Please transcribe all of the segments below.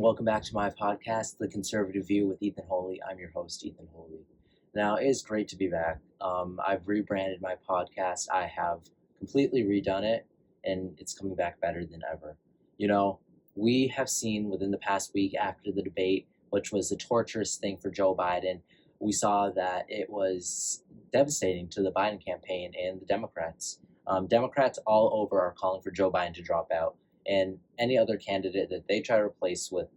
welcome back to my podcast, The Conservative View with Ethan Holey. I'm your host, Ethan Holey. Now, it is great to be back. I've rebranded my podcast. I have completely redone it, and it's coming back better than ever. You know, we have seen within the past week after the debate, which was a torturous thing for Joe Biden, we saw that it was devastating to the Biden campaign and the Democrats. Democrats all over are calling for Joe Biden to drop out. And any other candidate that they try to replace with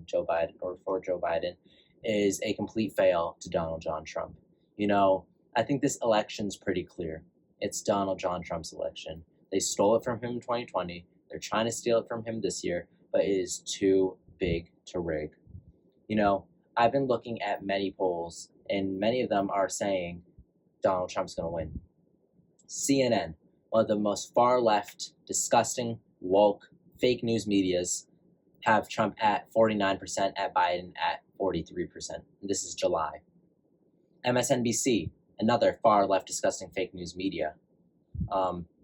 Joe Biden or for Joe Biden is a complete fail to Donald John Trump. You know, I think this election's pretty clear. It's Donald John Trump's election. They stole it from him in 2020. They're trying to steal it from him this year, but it is too big to rig. You know, I've been looking at many polls, and many of them are saying Donald Trump's going to win. CNN, one of the most far-left, disgusting, woke, fake news medias have Trump at 49%, at Biden at 43%. This is July. MSNBC, another far left disgusting fake news media,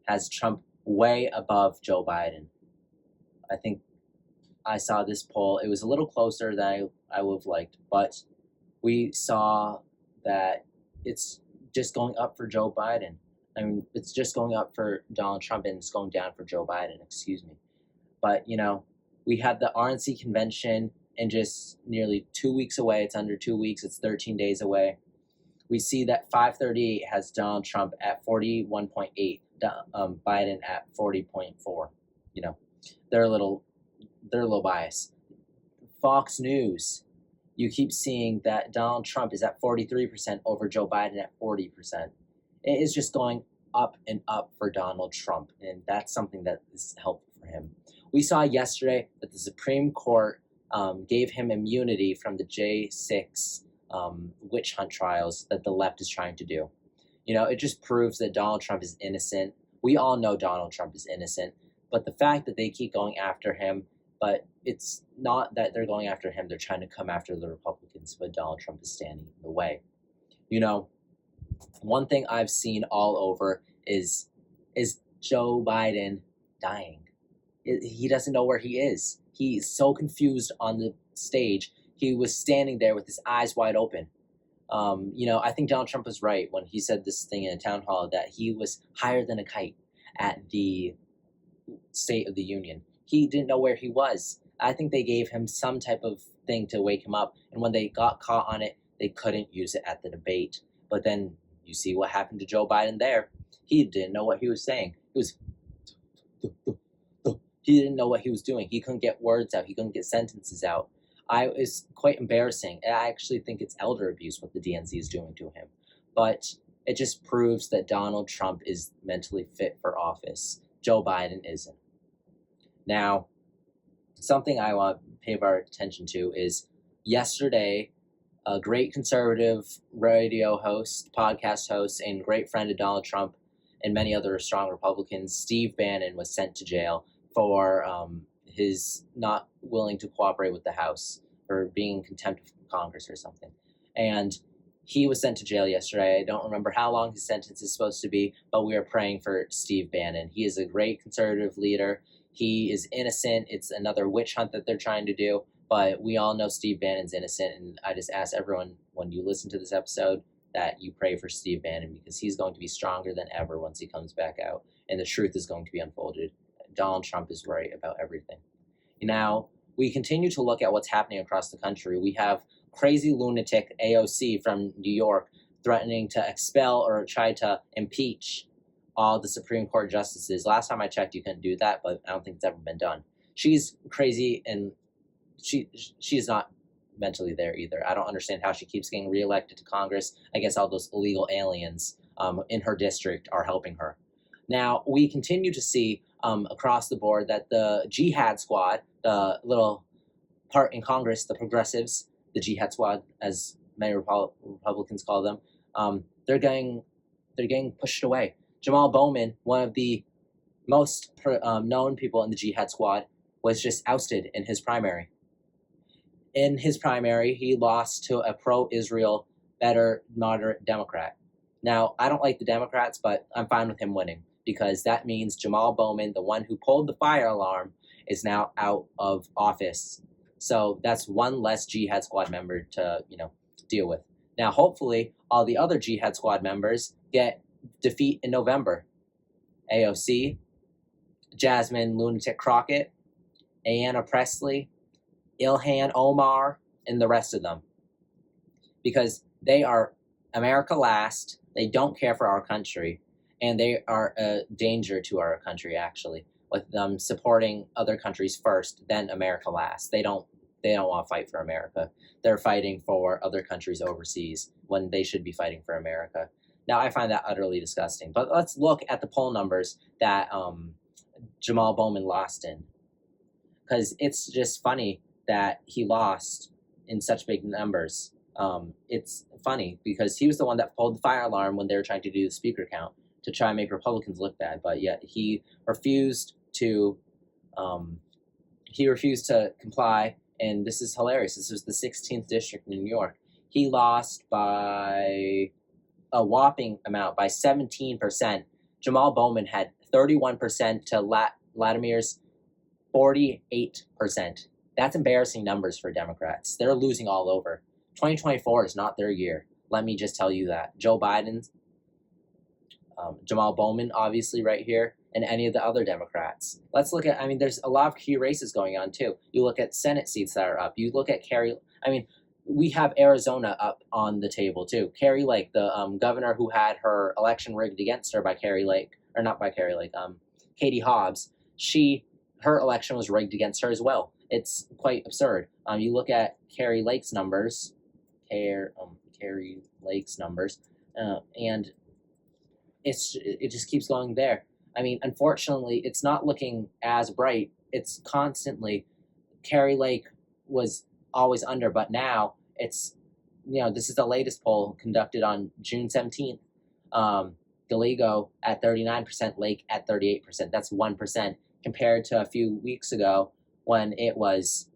has Trump way above Joe Biden. I think I saw this poll. It was a little closer than I would have liked, but we saw that it's just going up for Joe Biden. I mean, it's just going up for Donald Trump and it's going down for Joe Biden, excuse me. But, you know, we had the RNC convention in just nearly 2 weeks away. It's under 2 weeks. It's 13 days away. We see that 538 has Donald Trump at 41.8, Biden at 40.4. You know, they're a little biased. Fox News, you keep seeing that Donald Trump is at 43% over Joe Biden at 40%. It is just going up and up for Donald Trump, and that's something that is helpful for him. We saw yesterday that the Supreme Court gave him immunity from the J6 witch hunt trials that the left is trying to do. You know, it just proves that Donald Trump is innocent. We all know Donald Trump is innocent, but the fact that they keep going after him, but it's not that they're going after him, they're trying to come after the Republicans, but Donald Trump is standing in the way. You know, one thing I've seen all over is Joe Biden dying. He doesn't know where he is. He's so confused on the stage. He was standing there with his eyes wide open. You know, I think Donald Trump was right when he said this thing in a town hall that he was higher than a kite at the State of the Union. He didn't know where he was. I think they gave him some type of thing to wake him up, and when they got caught on it, they couldn't use it at the debate. But then you see what happened to Joe Biden there. He didn't know what he was saying. He didn't know what he was doing. He couldn't get words out. He couldn't get sentences out. It's quite embarrassing. I actually think it's elder abuse what the DNC is doing to him. But it just proves that Donald Trump is mentally fit for office. Joe Biden isn't. Now, something I want to pay our attention to is yesterday, a great conservative radio host, podcast host, and great friend of Donald Trump and many other strong Republicans, Steve Bannon, was sent to jail for his not willing to cooperate with the House, or being in contempt of Congress or something. And he was sent to jail yesterday. I don't remember how long his sentence is supposed to be, but we are praying for Steve Bannon. He is a great conservative leader. He is innocent. It's another witch hunt that they're trying to do, but we all know Steve Bannon's innocent, and I just ask everyone, when you listen to this episode, that you pray for Steve Bannon, because he's going to be stronger than ever once he comes back out, and the truth is going to be unfolded. Donald Trump is right about everything. Now, we continue to look at what's happening across the country. We have crazy lunatic AOC from New York threatening to expel or try to impeach all the Supreme Court justices. Last time I checked, you couldn't do that, but I don't think it's ever been done. She's crazy, and she's not mentally there either. I don't understand how she keeps getting reelected to Congress. I guess all those illegal aliens in her district are helping her. Now, we continue to see across the board that the Jihad Squad, the little part in Congress, the progressives, the Jihad Squad, as many Republicans call them, they're getting pushed away. Jamal Bowman, one of the most known people in the Jihad Squad, was just ousted in his primary. In his primary, he lost to a pro-Israel, better, moderate Democrat. Now, I don't like the Democrats, but I'm fine with him winning, because that means Jamal Bowman, the one who pulled the fire alarm, is now out of office. So that's one less Jihad Squad member to, deal with. Now, hopefully, all the other Jihad Squad members get defeat in November. AOC, Jasmine Lunatic Crockett, Ayanna Presley, Ilhan Omar, and the rest of them. Because they are America last, they don't care for our country, and they are a danger to our country, actually, with them supporting other countries first, then America last. They don't want to fight for America. They're fighting for other countries overseas when they should be fighting for America. Now, I find that utterly disgusting. But let's look at the poll numbers that Jamal Bowman lost in. Because it's just funny that he lost in such big numbers. It's funny because he was the one that pulled the fire alarm when they were trying to do the speaker count to try and make Republicans look bad, but yet he refused to comply, and this is hilarious. This was the 16th district in New York. He lost by a whopping amount, by 17%. Jamal Bowman had 31% to Vladimir's 48%. That's embarrassing numbers for Democrats. They're losing all over. 2024 is not their year. Let me just tell you that. Joe Biden, Jamal Bowman, obviously right here, and any of the other Democrats. Let's look at, there's a lot of key races going on too. You look at Senate seats that are up. You look at we have Arizona up on the table too. Carrie Lake, the governor who had her election rigged against her by Katie Hobbs, her election was rigged against her as well. It's quite absurd. You look at Carrie Lake's numbers, and it just keeps going there. Unfortunately, it's not looking as bright. It's constantly, Carrie Lake was always under, but now it's, this is the latest poll conducted on June 17th. Gallego at 39%, Lake at 38%. That's 1% compared to a few weeks ago when it was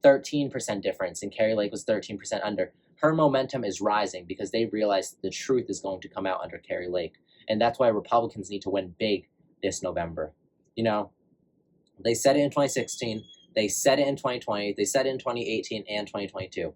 13% difference and Carrie Lake was 13% under. Her momentum is rising because they realize the truth is going to come out under Carrie Lake. And that's why Republicans need to win big this November. They said it in 2016, they said it in 2020, they said it in 2018 and 2022,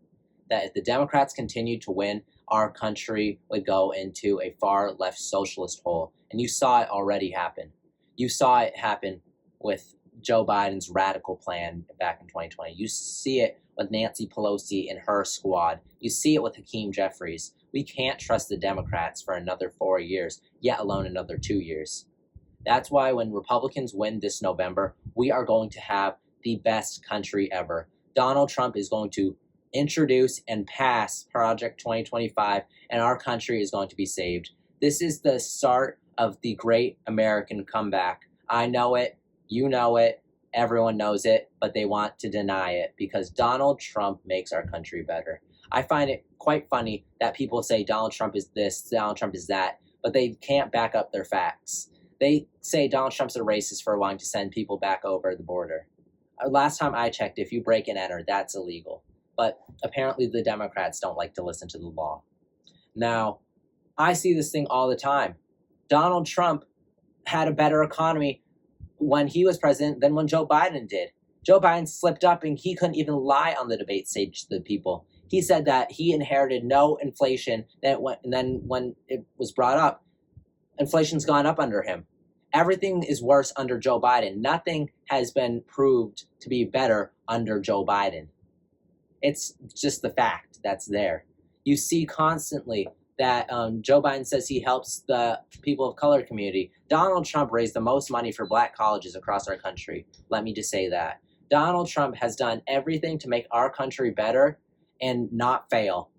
that if the Democrats continued to win, our country would go into a far left socialist hole. And you saw it already happen. You saw it happen with Joe Biden's radical plan back in 2020. You see it with Nancy Pelosi and her squad. You see it with Hakeem Jeffries. We can't trust the Democrats for another 4 years, yet alone another 2 years. That's why when Republicans win this November, we are going to have the best country ever. Donald Trump is going to introduce and pass Project 2025, and our country is going to be saved. This is the start of the great American comeback. I know it, you know it, everyone knows it, but they want to deny it because Donald Trump makes our country better. I find it quite funny that people say Donald Trump is this, Donald Trump is that, but they can't back up their facts. They say Donald Trump's a racist for wanting to send people back over the border. Last time I checked, if you break and enter, that's illegal. But apparently the Democrats don't like to listen to the law. Now, I see this thing all the time. Donald Trump had a better economy when he was president than when Joe Biden did. Joe Biden slipped up and he couldn't even lie on the debate stage to the people. He said that he inherited no inflation, and then when it was brought up, inflation's gone up under him. Everything is worse under Joe Biden. Nothing has been proved to be better under Joe Biden. It's just the fact that's there. You see constantly that Joe Biden says he helps the people of color community. Donald Trump raised the most money for black colleges across our country. Let me just say that. Donald Trump has done everything to make our country better and not fail.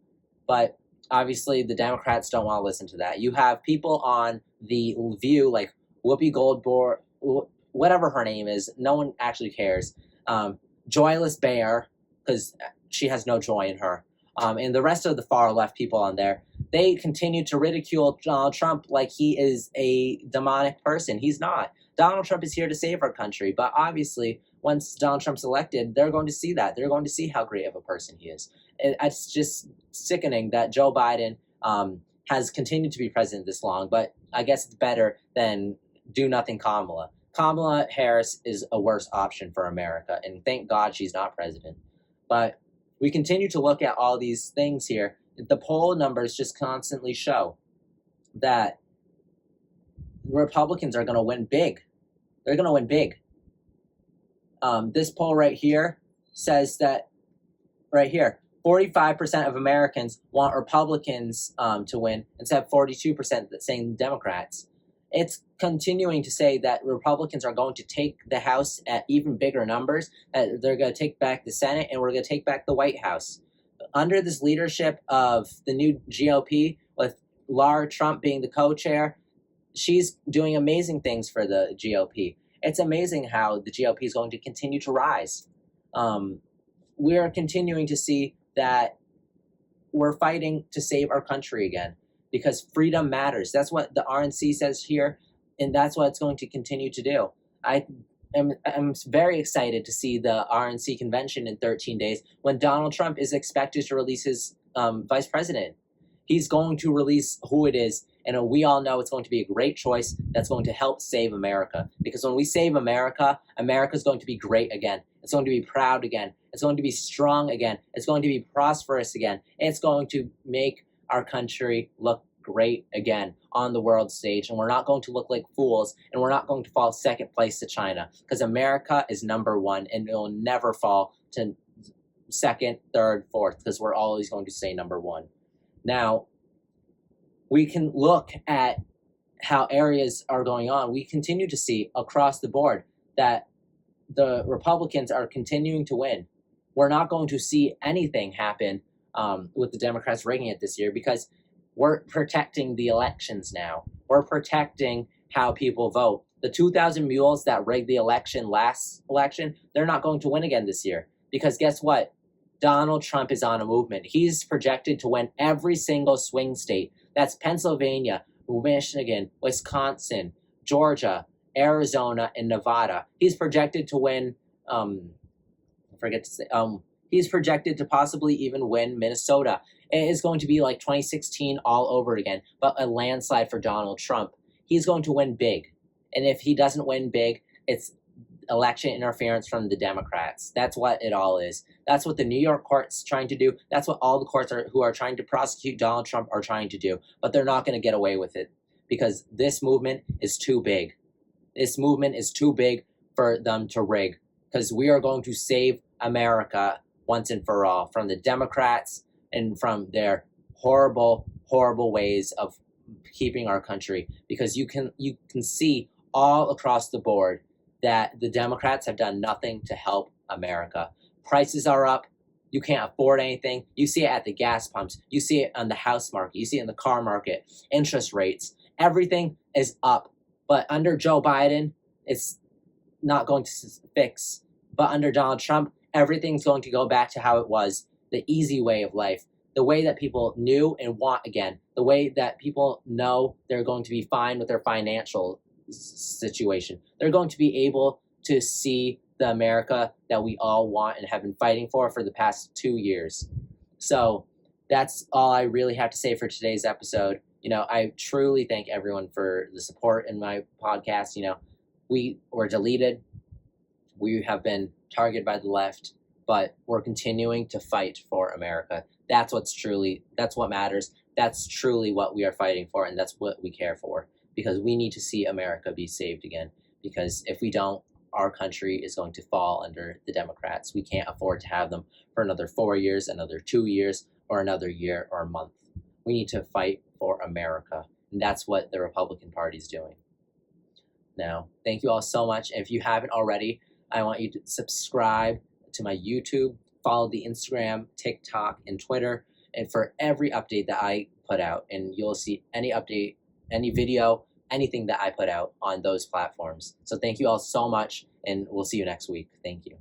But obviously the Democrats don't want to listen to that. You have people on The View like Whoopi Goldberg, whatever her name is, no one actually cares. Joyless Bear, because she has no joy in her. And the rest of the far left people on there, they continue to ridicule Donald Trump like he is a demonic person. He's not. Donald Trump is here to save our country. But obviously, once Donald Trump's elected, they're going to see that. They're going to see how great of a person he is. It's just sickening that Joe Biden has continued to be president this long. But I guess it's better than do-nothing Kamala. Kamala Harris is a worse option for America. And thank God she's not president. But we continue to look at all these things here. The poll numbers just constantly show that Republicans are going to win big. They're going to win big. This poll right here says that, right here, 45% of Americans want Republicans to win instead of 42% saying Democrats. It's continuing to say that Republicans are going to take the House at even bigger numbers, that they're going to take back the Senate, and we're going to take back the White House. Under this leadership of the new GOP, with Laura Trump being the co-chair, she's doing amazing things for the GOP. It's amazing how the GOP is going to continue to rise. We are continuing to see that we're fighting to save our country again, because freedom matters. That's what the RNC says here, and that's what it's going to continue to do. I'm very excited to see the RNC convention in 13 days when Donald Trump is expected to release his vice president. He's going to release who it is, and we all know it's going to be a great choice that's going to help save America. Because when we save America, America's going to be great again. It's going to be proud again. It's going to be strong again. It's going to be prosperous again. And it's going to make our country look great again on the world stage. And we're not going to look like fools, and we're not going to fall second place to China, because America is number one, and it will never fall to second, third, fourth, because we're always going to stay number one. Now, we can look at how areas are going on. We continue to see across the board that the Republicans are continuing to win. We're not going to see anything happen with the Democrats rigging it this year, because we're protecting the elections now. We're protecting how people vote. The 2,000 mules that rigged the election last election, they're not going to win again this year, because guess what? Donald Trump is on a movement. He's projected to win every single swing state. That's Pennsylvania, Michigan, Wisconsin, Georgia, Arizona, and Nevada. He's projected to win, he's projected to possibly even win Minnesota. It is going to be like 2016 all over again, but a landslide for Donald Trump. He's going to win big. And if he doesn't win big, it's election interference from the Democrats. That's what it all is. That's what the New York court's trying to do. That's what all the courts who are trying to prosecute Donald Trump are trying to do. But they're not going to get away with it, because this movement is too big. This movement is too big for them to rig, because we are going to save America once and for all from the Democrats and from their horrible, horrible ways of keeping our country. Because you can see all across the board that the Democrats have done nothing to help America. Prices are up. You can't afford anything. You see it at the gas pumps. You see it on the house market. You see it in the car market. Interest rates. Everything is up. But under Joe Biden, it's not going to fix. But under Donald Trump, everything's going to go back to how it was, the easy way of life, the way that people knew and want again, the way that people know they're going to be fine with their financial situation. They're going to be able to see the America that we all want and have been fighting for the past 2 years. So that's all I really have to say for today's episode. I truly thank everyone for the support in my podcast. We were deleted. We have been targeted by the left, but we're continuing to fight for America. That's what matters. That's truly what we are fighting for, and that's what we care for, because we need to see America be saved again. Because if we don't, our country is going to fall under the Democrats. We can't afford to have them for another 4 years, another 2 years, or another year or a month. We need to fight for America, and that's what the Republican Party is doing. Now, thank you all so much. If you haven't already, I want you to subscribe to my YouTube, follow the Instagram, TikTok, and Twitter, and for every update that I put out, and you'll see any update, any video, anything that I put out on those platforms. So thank you all so much, and we'll see you next week. Thank you.